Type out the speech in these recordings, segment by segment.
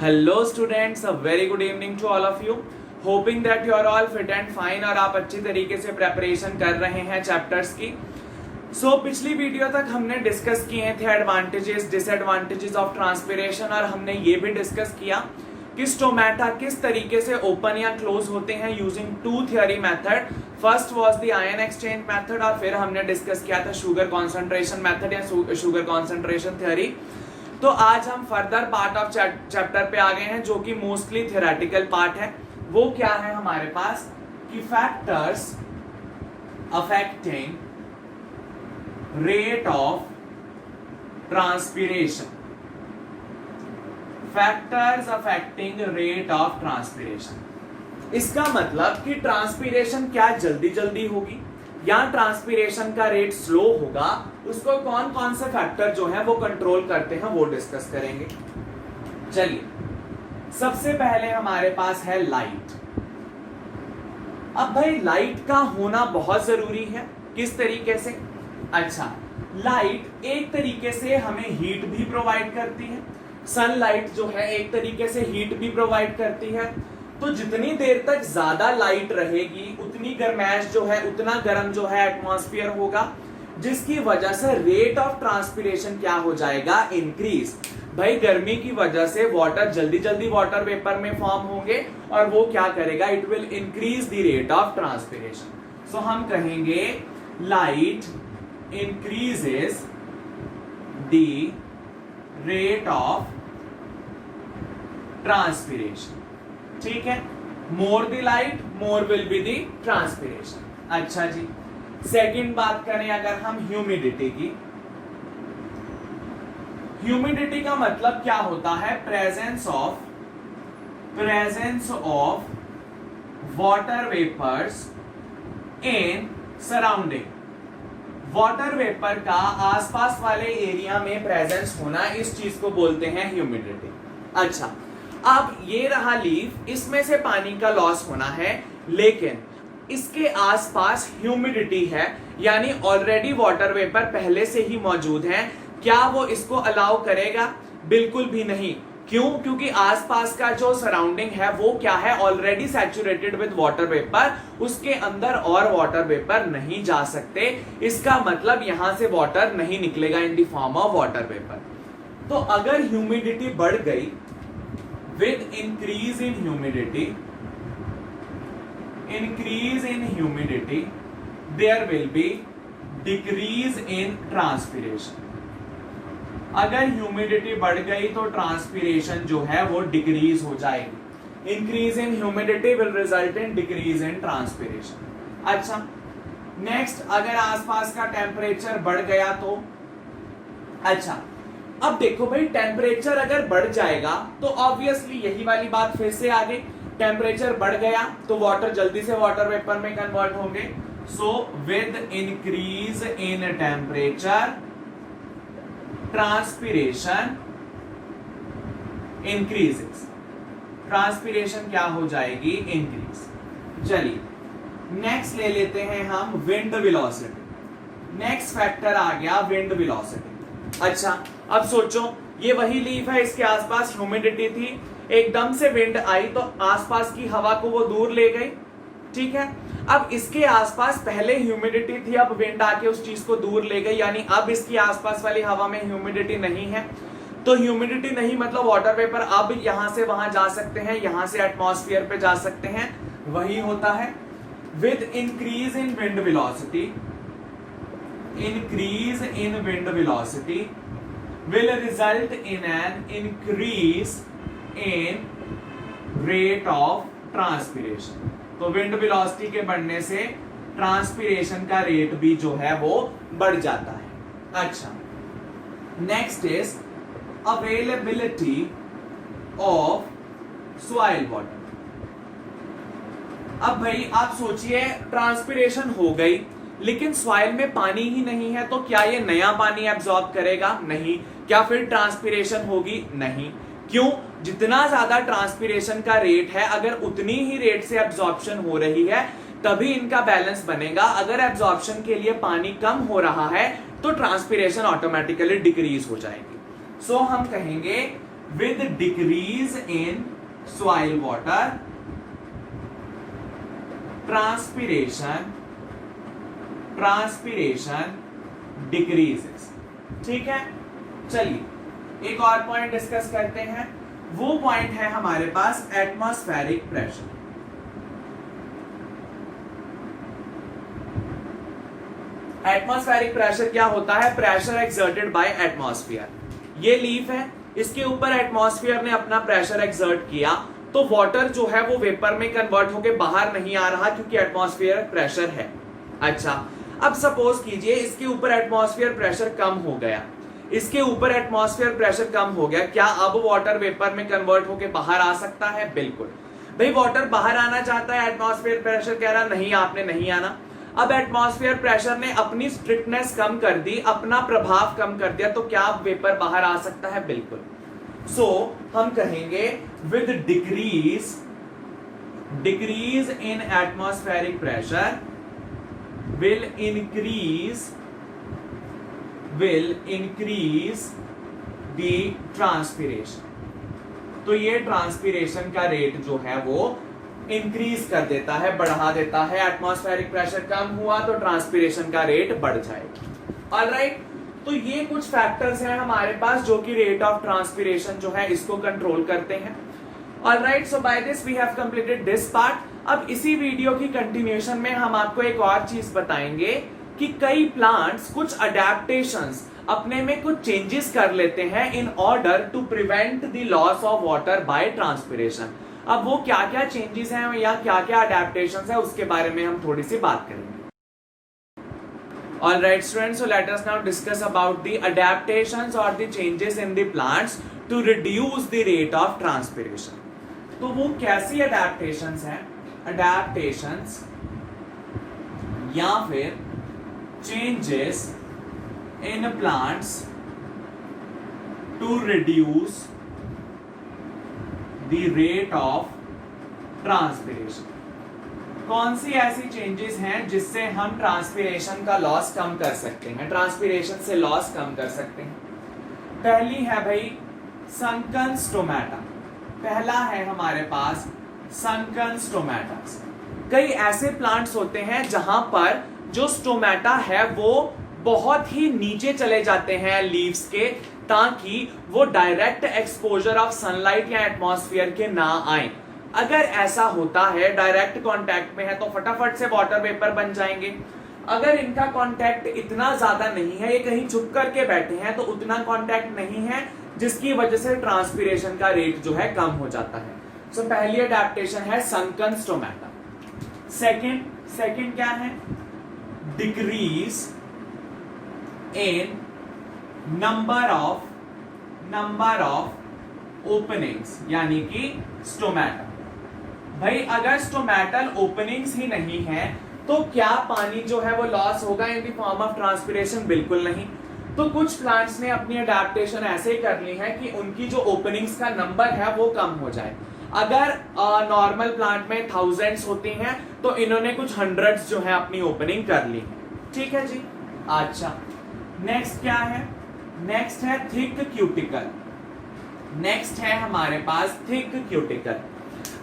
Hello students, a very good evening to all of you. Hoping that you are all fit and fine और आप अच्छी तरीके से preparation कर रहे हैं चैप्टर्स की। पिछली वीडियो तक हमने डिस्कस किए थे एडवांटेजेस डिसएडवांटेजेस ऑफ ट्रांसपिरेशन और हमने ये भी डिस्कस किया कि स्टोमेटा किस तरीके से ओपन या क्लोज होते हैं using two theory method. First was the ion exchange method और फिर हमने डिस्कस किया था शुगर कॉन्सेंट्रेशन मेथड या शुगर कॉन्सेंट्रेशन थ्योरी। तो आज हम फर्दर पार्ट ऑफ चैप्टर पे आ गए हैं जो कि मोस्टली थ्योरेटिकल पार्ट है। वो क्या है हमारे पास कि factors affecting rate of transpiration. Factors affecting rate of transpiration, इसका मतलब कि ट्रांसपिरेशन क्या जल्दी जल्दी होगी या ट्रांसपिरेशन का रेट स्लो होगा, उसको कौन कौन से फैक्टर जो है वो कंट्रोल करते हैं वो डिस्कस करेंगे। चलिए, सबसे पहले हमारे पास है लाइट। अब भाई लाइट का होना बहुत जरूरी है। किस तरीके से? अच्छा, लाइट एक तरीके से हमें हीट भी प्रोवाइड करती है। सनलाइट जो है एक तरीके से हीट भी प्रोवाइड करती है। तो जितनी देर तक ज्यादा लाइट रहेगी उतनी गर्माइश जो है, उतना गर्म जो है एटमॉस्फेयर होगा, जिसकी वजह से रेट ऑफ ट्रांसपिरेशन क्या हो जाएगा? इंक्रीज। भाई गर्मी की वजह से वाटर जल्दी जल्दी वाटर वेपर में फॉर्म होंगे और वो क्या करेगा? It will increase the rate of transpiration. So हम कहेंगे light increases the rate of transpiration. ठीक है, more the light more will be the transpiration. अच्छा जी, सेकंड बात करें अगर हम ह्यूमिडिटी की। ह्यूमिडिटी का मतलब क्या होता है? Presence of water vapours in surrounding. Water vapour का आसपास वाले एरिया में प्रेजेंस होना, इस चीज को बोलते हैं ह्यूमिडिटी। अच्छा, अब ये रहा लीफ, इसमें से पानी का लॉस होना है, लेकिन इसके आसपास ह्यूमिडिटी है, यानी ऑलरेडी वाटर वेपर पहले से ही मौजूद है। क्या वो इसको अलाउ करेगा? बिल्कुल भी नहीं। क्यों? क्योंकि आसपास का जो सराउंडिंग है वो क्या है? Already saturated with water vapour, उसके अंदर और वाटर वेपर नहीं जा सकते। इसका मतलब यहां से वाटर नहीं निकलेगा in the form of water vapour. तो अगर ह्यूमिडिटी बढ़ गई, with increase in humidity there will be decrease in transpiration। अगर ह्यूमिडिटी बढ़ गई तो ट्रांसपिरेशन जो है वो डिक्रीज हो जाएगी। Increase in humidity will result in decrease in transpiration. अच्छा, नेक्स्ट, अगर आसपास का टेम्परेचर बढ़ गया तो अच्छा, अब देखो भाई, टेम्परेचर अगर बढ़ जाएगा तो ऑब्वियसली यही वाली बात फिर से आ गई। टेम्परेचर बढ़ गया तो वाटर जल्दी से वाटर वेपर में कन्वर्ट होंगे। So with increase in temperature transpiration increases. Transpiration क्या हो जाएगी? इंक्रीज। चलिए, नेक्स्ट ले लेते हैं हम विंड वेलोसिटी। नेक्स्ट फैक्टर आ गया विंड वेलोसिटी। अच्छा, अब सोचो, ये वही लीफ है, इसके आसपास ह्यूमिडिटी थी, एकदम से विंड आई तो आसपास की हवा को वो दूर ले गई। ठीक है, अब इसके आसपास पहले ह्यूमिडिटी थी, अब विंड आके उस चीज को दूर ले गई, यानी अब इसकी आसपास वाली हवा में ह्यूमिडिटी नहीं है। तो ह्यूमिडिटी नहीं मतलब वाटर वेपर अब यहां से वहां जा सकते हैं, यहां से एटमॉस्फेयर पे जा सकते हैं। वही होता है with increase in wind velocity, increase in wind velocity will result in an increase in rate of transpiration। तो विंड वेलोसिटी के बढ़ने से ट्रांसपिरेशन का रेट भी जो है वो बढ़ जाता है। अच्छा, next is availability of soil water. अब भाई आप सोचिए, ट्रांसपिरेशन हो गई लेकिन सॉइल में पानी ही नहीं है, तो क्या ये नया पानी एब्जॉर्ब करेगा? नहीं। क्या फिर ट्रांसपिरेशन होगी? नहीं। क्यों? जितना ज्यादा ट्रांसपिरेशन का रेट है, अगर उतनी ही रेट से एब्जॉर्प्शन हो रही है तभी इनका बैलेंस बनेगा। अगर एब्जॉर्प्शन के लिए पानी कम हो रहा है तो ट्रांसपिरेशन ऑटोमेटिकली डिक्रीज हो जाएगी। सो हम कहेंगे with decrease in soil water transpiration decreases। ठीक है, चलिए एक और पॉइंट डिस्कस करते हैं। वो पॉइंट है हमारे पास एटमॉस्फेरिक प्रेशर। एटमॉस्फेरिक प्रेशर क्या होता है? Pressure exerted by atmosphere. ये लीफ है, इसके ऊपर एटमॉस्फेयर ने अपना प्रेशर एक्सर्ट किया, तो वाटर जो है वो वेपर में कन्वर्ट होके बाहर नहीं आ रहा क्योंकि एटमॉस्फेयर प्रेशर है। अच्छा, अब सपोज कीजिए इसके ऊपर एटमॉस्फेयर प्रेशर कम हो गया, इसके ऊपर एटमॉस्फेयर प्रेशर कम हो गया, क्या अब वाटर वेपर में कन्वर्ट होके बाहर आ सकता है? बिल्कुल। भाई वाटर बाहर आना चाहता है, एटमॉस्फेयर प्रेशर कह रहा नहीं आपने नहीं आना। अब एटमॉस्फेयर प्रेशर ने अपनी स्ट्रिक्टनेस कम कर दी, अपना प्रभाव कम कर दिया, तो क्या अब वेपर बाहर आ सकता है? बिल्कुल। सो हम कहेंगे with decrease in atmospheric pressure will increase the transpiration। तो ये ट्रांसपीरेशन का रेट जो है वो इंक्रीज कर देता है, बढ़ा देता है। एटमॉस्फेरिक प्रेशर कम हुआ तो ट्रांसपीरेशन का रेट बढ़ जाएगा। ऑलराइट, तो ये कुछ फैक्टर्स हैं हमारे पास जो कि रेट ऑफ ट्रांसपीरेशन जो है इसको कंट्रोल करते हैं। Alright, so by this we have completed this part. अब इसी वीडियो की कंटिन्यूएशन में हम आपको एक और चीज बताएंगे कि कई प्लांट्स कुछ अडेप्टेशंस, अपने में कुछ चेंजेस कर लेते हैं in order to prevent the loss of water by transpiration. अब वो क्या क्या चेंजेस हैं या क्या क्या अडेप्टेशंस है उसके बारे में हम थोड़ी सी बात करेंगे। Alright students, so let us now discuss about the adaptations or the changes in the plants to reduce the rate of transpiration। तो वो कैसी adaptations हैं? Adaptations या फिर changes in plants to reduce the rate of transpiration। कौन सी ऐसी changes हैं जिससे हम ट्रांसपीरेशन का लॉस कम कर सकते हैं, ट्रांसपीरेशन से लॉस कम कर सकते हैं? पहली है भाई संकन स्टोमेटा। पहला है हमारे पास संकन स्टोमेटास। कई ऐसे प्लांट्स होते हैं जहां पर जो स्टोमेटा है वो बहुत ही नीचे चले जाते हैं लीव्स के, ताकि वो डायरेक्ट एक्सपोजर ऑफ सनलाइट या एटमॉस्फेयर के ना आए। अगर ऐसा होता है, डायरेक्ट कांटेक्ट में है, तो फटाफट से वाटर वेपर बन जाएंगे। अगर इनका कांटेक्ट इतना ज्यादा नहीं है, ये कहीं छुप करके बैठे हैं, तो उतना कांटेक्ट नहीं है जिसकी वजह से ट्रांसपीरेशन का रेट जो है कम हो जाता है। सो पहली अडेप्टेशन है संकन स्टोमेटा। सेकंड क्या है? Decrease in number of openings, यानी कि स्टोमेटा। भाई अगर स्टोमेटल ओपनिंग्स ही नहीं है तो क्या पानी जो है वो लॉस होगा in the form of transpiration? बिल्कुल नहीं। तो कुछ प्लांट्स ने अपनी अडेप्टेशन ऐसे कर ली है कि उनकी जो ओपनिंग्स का नंबर है वो कम हो जाए। अगर नॉर्मल प्लांट में थाउजेंड्स होती हैं तो इन्होंने कुछ हंड्रेड्स जो है अपनी ओपनिंग कर ली है। ठीक है जी। अच्छा, नेक्स्ट क्या है? नेक्स्ट है थिक क्यूटिकल। नेक्स्ट है हमारे पास थिक क्यूटिकल।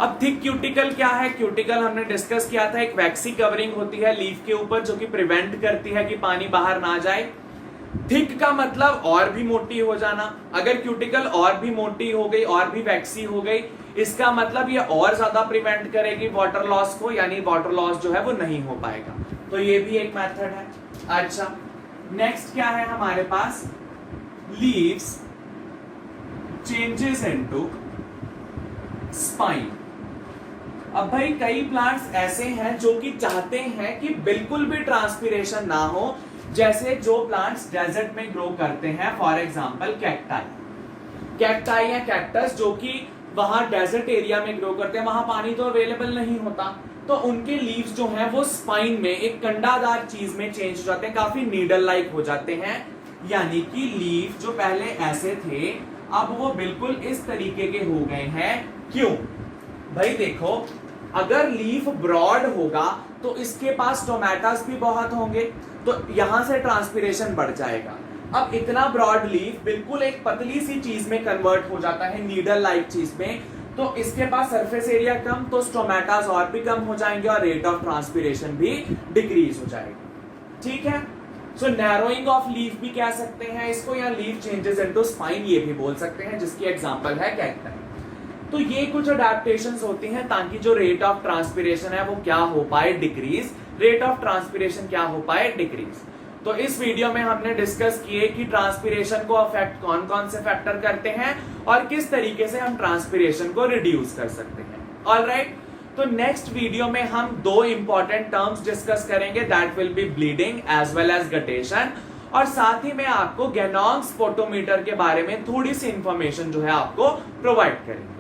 अब थिक क्यूटिकल क्या है? क्यूटिकल हमने डिस्कस किया था, एक वैक्सी कवरिंग होती है लीफ के ऊपर जो कि प्रिवेंट करती है कि पानी बाहर ना जाए। थिक का मतलब और भी मोटी हो जाना। अगर क्यूटिकल और भी मोटी हो गई, और भी वैक्सी हो गई, इसका मतलब ये और ज्यादा प्रिवेंट करेगी वाटर लॉस को, यानी वाटर लॉस जो है वो नहीं हो पाएगा। तो ये भी एक मेथड है। अच्छा, नेक्स्ट क्या है हमारे पास? Leaves changes into spine. अब भाई कई प्लांट्स ऐसे हैं जो कि चाहते हैं कि बिल्कुल भी ट्रांसपीरेशन ना हो, जैसे जो प्लांट्स डेजर्ट में ग्रो करते हैं, फॉर एग्जांपल कैक्टाई या कैक्टस, जो कि वहां डेजर्ट एरिया में ग्रो करते हैं, वहां पानी तो अवेलेबल नहीं होता, तो उनके लीव्स जो हैं वो स्पाइन में एक कंडादार चीज में चेंज हो जाते हैं, काफी नीडल लाइक हो जाते हैं। यानी कि लीफ जो पहले ऐसे थे अब वो बिल्कुल इस तरीके के हो गए हैं। क्यों भाई? देखो, अगर लीफ ब्रॉड होगा तो इसके पास टोमेटास भी बहुत होंगे, तो यहां से ट्रांसपीरेशन बढ़ जाएगा। अब इतना ब्रॉड लीफ बिल्कुल एक पतली सी चीज में कन्वर्ट हो जाता है, नीडल लाइक चीज में, तो इसके पास सरफेस एरिया कम, तो स्टोमेटास और भी कम हो जाएंगे और रेट ऑफ ट्रांसपीरेशन भी डिक्रीज हो जाएगा। ठीक है, सो नैरोइंग ऑफ लीफ भी कह सकते हैं इसको, या लीफ चेंजेस इनटू स्पाइन ये भी बोल सकते हैं, जिसकी एग्जांपल है कैक्टाई। तो ये कुछ अडेप्टेशंस होती हैं ताकि जो रेट ऑफ ट्रांसपीरेशन है वो क्या हो पाए, डिक्रीज, रेट ऑफ ट्रांसपीरेशन क्या हो पाए, डिक्रीज। तो इस वीडियो में हमने डिस्कस किए कि ट्रांसपीरेशन को अफेक्ट कौन कौन से फैक्टर करते हैं और किस तरीके से हम ट्रांसपीरेशन को रिड्यूस कर सकते हैं। ऑलराइट, तो नेक्स्ट वीडियो में हम दो इंपॉर्टेंट टर्म्स डिस्कस करेंगे, that will be bleeding as well as guttation, और साथ ही में आपको गैनॉन्ग स्पोटोमीटर के बारे में थोड़ी सी इंफॉर्मेशन जो है आपको प्रोवाइड करेंगे।